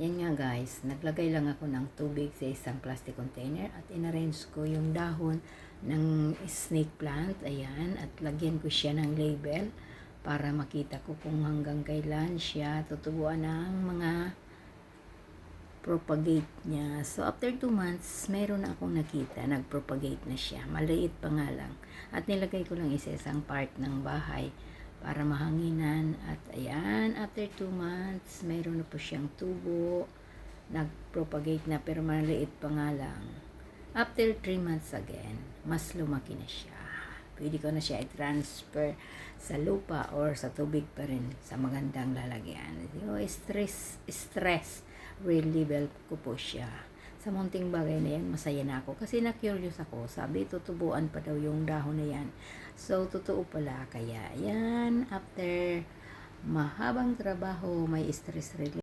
Yan nga guys, naglagay lang ako ng tubig sa isang plastic container at inarrange ko yung dahon ng snake plant. Ayan, at lagyan ko siya ng label para makita ko kung hanggang kailan siya tutubuan ng mga propagate niya. So after 2 months, mayroon na akong nakita, nagpropagate na siya. Maliit pa nga lang. At nilagay ko lang isa-isang part ng bahay para mahanginan. At ayan, after 2 months, mayroon na po siyang tubo. Nagpropagate na pero maliit pa nga lang. After 3 months again, mas lumaki na siya. Pwede ko na siya i-transfer sa lupa or sa tubig pa rin sa magandang lalagyan. Stress relieve ko po siya. Sa munting bagay na yan, masaya na ako. Kasi na-curious ako. Sabi, tutubuan pa daw yung dahon na yan. So, totoo pala. Kaya, yan, after mahabang trabaho, may stress relief.